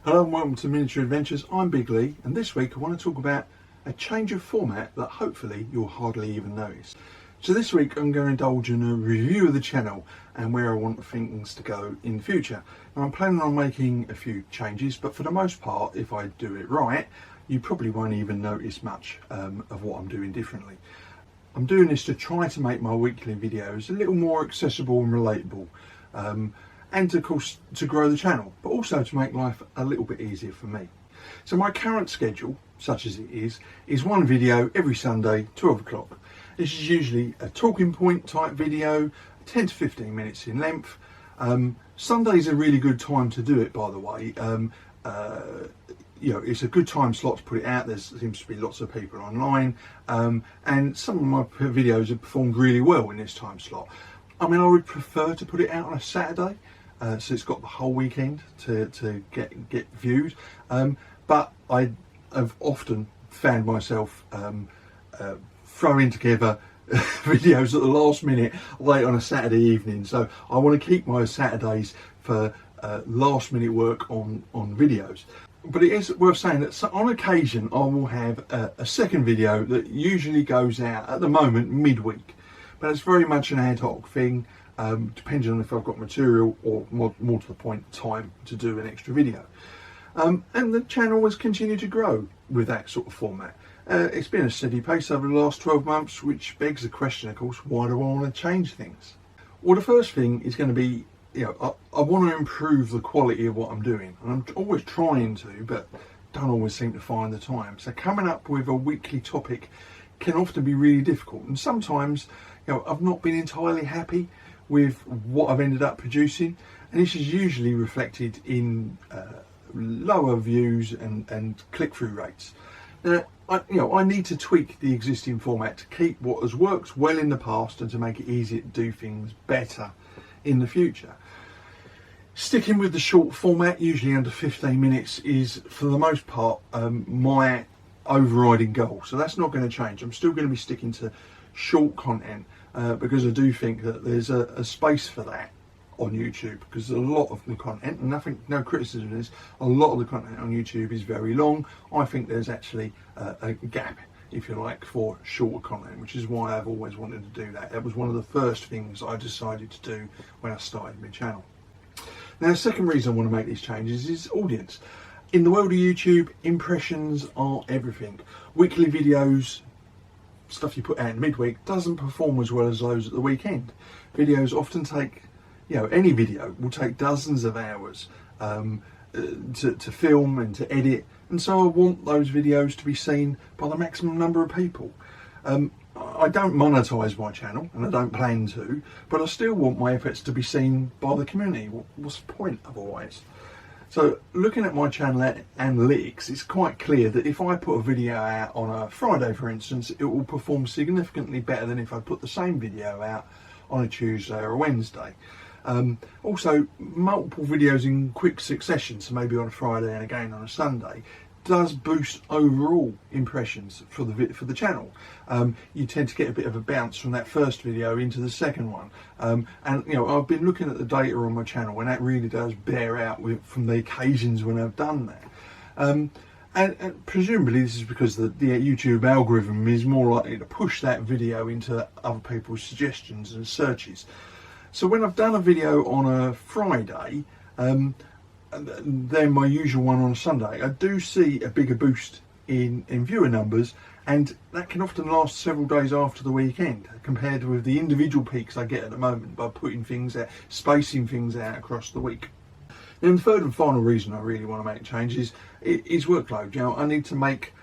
Hello and welcome to Miniature Adventures. I'm Big Lee, and this week I want to talk about a change of format that hopefully you'll hardly even notice. So this week I'm going to indulge in a review of the channel and where I want things to go in the future. Now, I'm planning on making a few changes, but for the most part, if I do it right, you probably won't even notice much of what I'm doing differently. I'm doing this to try to make my weekly videos a little more accessible and relatable. And of course to grow the channel, but also to make life a little bit easier for me. So my current schedule, such as it is one video every Sunday, 12 o'clock. This is usually a talking point type video, 10 to 15 minutes in length. Sunday's a really good time to do it, by the way. You know, it's a good time slot to put it out. There seems to be lots of people online, and some of my videos have performed really well in this time slot. I mean, I would prefer to put it out on a Saturday, so it's got the whole weekend to get viewed. But I have often found myself throwing together videos at the last minute late on a Saturday evening. So I want to keep my Saturdays for last minute work on videos. But it is worth saying that on occasion I will have a second video that usually goes out at the moment midweek. But it's very much an ad hoc thing, depending on if I've got material or more to the point, time to do an extra video. And the channel has continued to grow with that sort of format. It's been a steady pace over the last 12 months, which begs the question, of course, why do I want to change things? Well, the first thing is going to be, you know, I want to improve the quality of what I'm doing. And I'm always trying to, but don't always seem to find the time. So coming up with a weekly topic can often be really difficult. And sometimes, you know, I've not been entirely happy with what I've ended up producing, and this is usually reflected in lower views and click-through rates. Now, I need to tweak the existing format to keep what has worked well in the past and to make it easier to do things better in the future. Sticking with the short format, usually under 15 minutes, is for the most part my overriding goal. So that's not going to change. I'm still going to be sticking to short content because I do think that there's a space for that on YouTube, because a lot of the content, and no criticism of this, a lot of the content on YouTube is very long. I think there's actually a gap, if you like, for shorter content, which is why I've always wanted to do that. That was one of the first things I decided to do when I started my channel. Now, the second reason I want to make these changes is audience. In the world of YouTube, impressions are everything. Weekly videos, stuff you put out in midweek, doesn't perform as well as those at the weekend. Videos often take, you know, any video will take dozens of hours to film and to edit, and so I want those videos to be seen by the maximum number of people. I don't monetize my channel, and I don't plan to, but I still want my efforts to be seen by the community. What's the point otherwise? So looking at my channel analytics, it's quite clear that if I put a video out on a Friday, for instance, it will perform significantly better than if I put the same video out on a Tuesday or a Wednesday. Also, multiple videos in quick succession, so maybe on a Friday and again on a Sunday, does boost overall impressions for the channel. You tend to get a bit of a bounce from that first video into the second one, and you know, I've been looking at the data on my channel, and that really does bear out from the occasions when I've done that. And presumably this is because the YouTube algorithm is more likely to push that video into other people's suggestions and searches. So when I've done a video on a Friday, then my usual one on a Sunday, I do see a bigger boost in viewer numbers, and that can often last several days after the weekend, compared with the individual peaks I get at the moment by putting things out, spacing things out across the week. And the third and final reason I really want to make changes is workload. You know, I need to make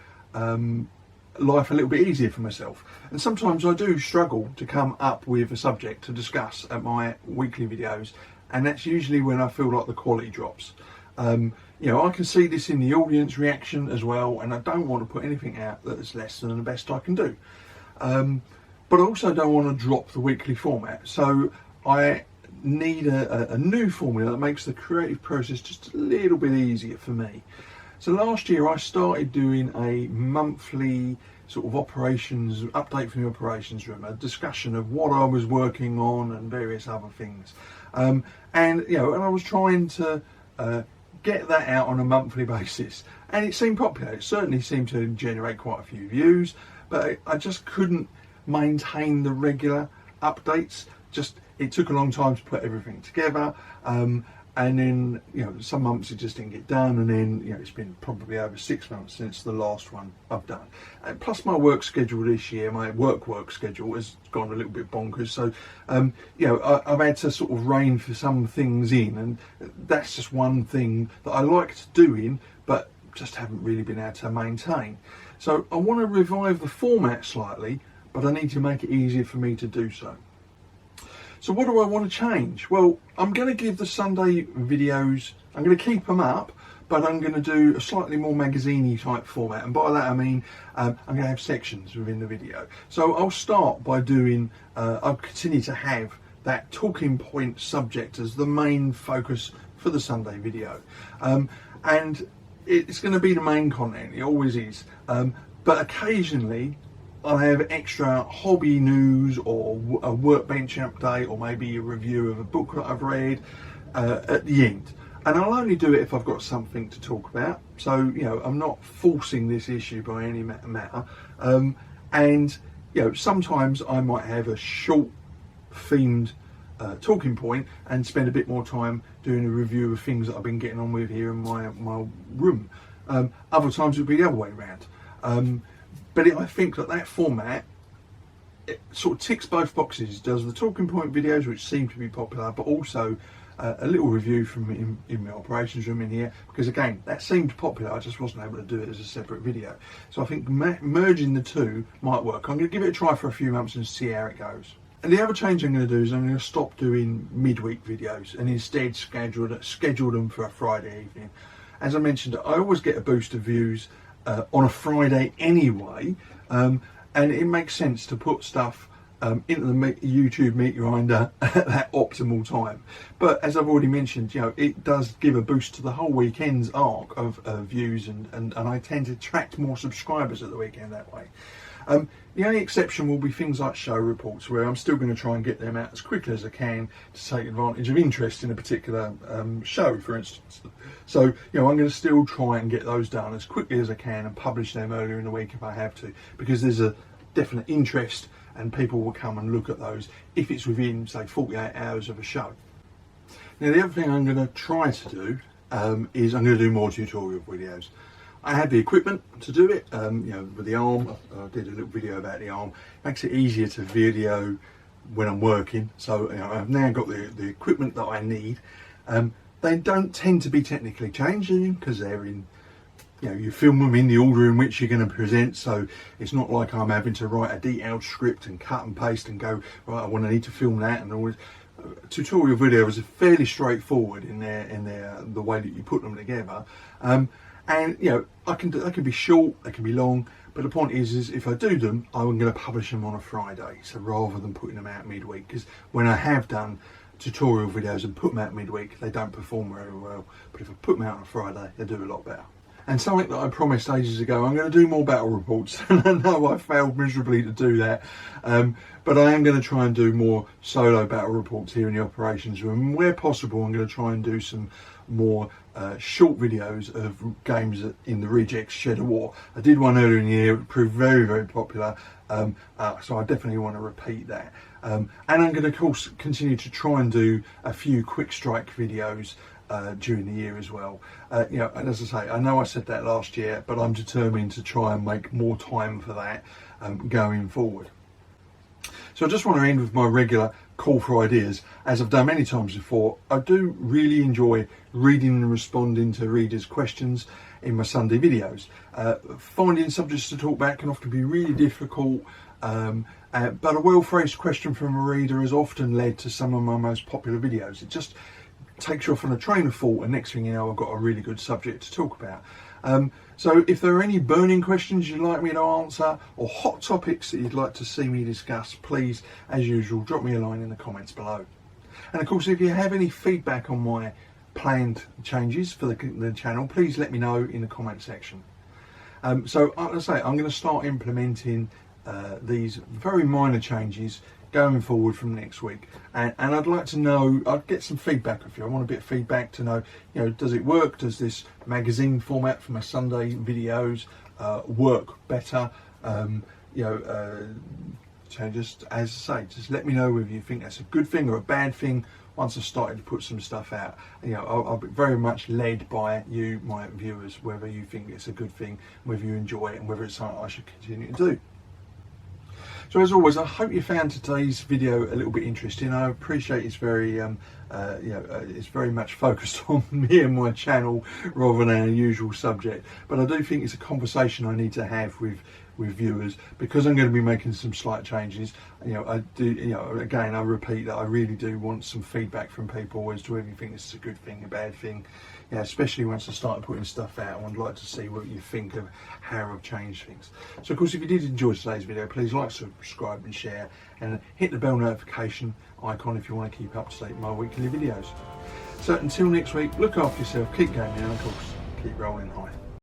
life a little bit easier for myself, and sometimes I do struggle to come up with a subject to discuss at my weekly videos, and that's usually when I feel like the quality drops. You know, I can see this in the audience reaction as well, and I don't want to put anything out that's less than the best I can do. But I also don't want to drop the weekly format, so I need a new formula that makes the creative process just a little bit easier for me. So last year I started doing a monthly sort of operations update from the operations room, a discussion of what I was working on and various other things, and you know, and I was trying to get that out on a monthly basis. And it seemed popular. It certainly seemed to generate quite a few views, but I just couldn't maintain the regular updates. It took a long time to put everything together. And then, some months it just didn't get done, and then, it's been probably over 6 months since the last one I've done. And plus my work schedule this year, my work schedule has gone a little bit bonkers. So, I've had to sort of rein for some things in, and that's just one thing that I liked doing, but just haven't really been able to maintain. So I want to revive the format slightly, but I need to make it easier for me to do so. So what do I want to change? Well, I'm going to give the Sunday videos, I'm going to keep them up, but I'm going to do a slightly more magazine-y type format. And by that I mean, I'm going to have sections within the video. So I'll start by doing, I'll continue to have that talking point subject as the main focus for the Sunday video. And it's going to be the main content, it always is. But occasionally, I'll have extra hobby news or a workbench update, or maybe a review of a book that I've read at the end. And I'll only do it if I've got something to talk about. So, I'm not forcing this issue by any matter. And, sometimes I might have a short themed talking point and spend a bit more time doing a review of things that I've been getting on with here in my room. Other times it'll be the other way around. But I think that format, it sort of ticks both boxes. It does the talking point videos, which seem to be popular, but also a little review from in my operations room in here, because again, that seemed popular. I just wasn't able to do it as a separate video. So I think merging the two might work. I'm going to give it a try for a few months and see how it goes. And the other change I'm going to do is I'm going to stop doing midweek videos and instead schedule them for a Friday evening. As I mentioned, I always get a boost of views on a Friday anyway, and it makes sense to put stuff into the YouTube meat grinder at that optimal time. But as I've already mentioned, it does give a boost to the whole weekend's arc of views, and I tend to attract more subscribers at the weekend that way. The only exception will be things like show reports, where I'm still going to try and get them out as quickly as I can to take advantage of interest in a particular show, for instance. So, I'm going to still try and get those done as quickly as I can and publish them earlier in the week if I have to, because there's a definite interest and people will come and look at those if it's within, say, 48 hours of a show. Now, the other thing I'm going to try to do is I'm going to do more tutorial videos. I had the equipment to do it, with the arm. I did a little video about the arm. It makes it easier to video when I'm working. So I've now got the equipment that I need. They don't tend to be technically changing because they're in, you film them in the order in which you're going to present. So it's not like I'm having to write a detailed script and cut and paste and go, right, I need to film that. And always, tutorial videos are fairly straightforward in the way that you put them together. And they can be short, they can be long, but the point is if I do them, I'm going to publish them on a Friday. So rather than putting them out midweek, because when I have done tutorial videos and put them out midweek, they don't perform very well. But if I put them out on a Friday, they do a lot better. And something that I promised ages ago, I'm going to do more battle reports. And I know I failed miserably to do that. But I am going to try and do more solo battle reports here in the operations room. And where possible, I'm going to try and do some more short videos of games in the Rejects Shed of War. I did one earlier in the year, it proved very, very popular. So I definitely want to repeat that. And I'm going to, of course, continue to try and do a few quick strike videos during the year as well. And as I say, I know I said that last year, but I'm determined to try and make more time for that going forward. So I just want to end with my regular call for ideas. As I've done many times before, I do really enjoy reading and responding to readers' questions in my Sunday videos. Finding subjects to talk about can often be really difficult, but a well-phrased question from a reader has often led to some of my most popular videos. It just takes you off on a train of thought, and next thing you know, I've got a really good subject to talk about. So if there are any burning questions you'd like me to answer, or hot topics that you'd like to see me discuss, please, as usual, drop me a line in the comments below. And of course, if you have any feedback on my planned changes for the channel, please let me know in the comment section. So like I say, I'm going to start implementing these very minor changes going forward from next week. And I'd like to know, I'd get some feedback of you. I want a bit of feedback to know, does it work? Does this magazine format for my Sunday videos work better? So just, as I say, just let me know whether you think that's a good thing or a bad thing. Once I've started to put some stuff out, I'll be very much led by you, my viewers, whether you think it's a good thing, whether you enjoy it, and whether it's something I should continue to do. So as always, I hope you found today's video a little bit interesting. I appreciate it's very, it's very much focused on me and my channel rather than a usual subject. But I do think it's a conversation I need to have with viewers, because I'm going to be making some slight changes. I do, again, I repeat that I really do want some feedback from people as to whether you think this is a good thing, a bad thing. Especially once I start putting stuff out, I'd like to see what you think of how I've changed things. So of course, if you did enjoy today's video, please like, subscribe and share, and hit the bell notification icon if you want to keep up to date with my weekly videos. So until next week, look after yourself, keep going, and of course, keep rolling high.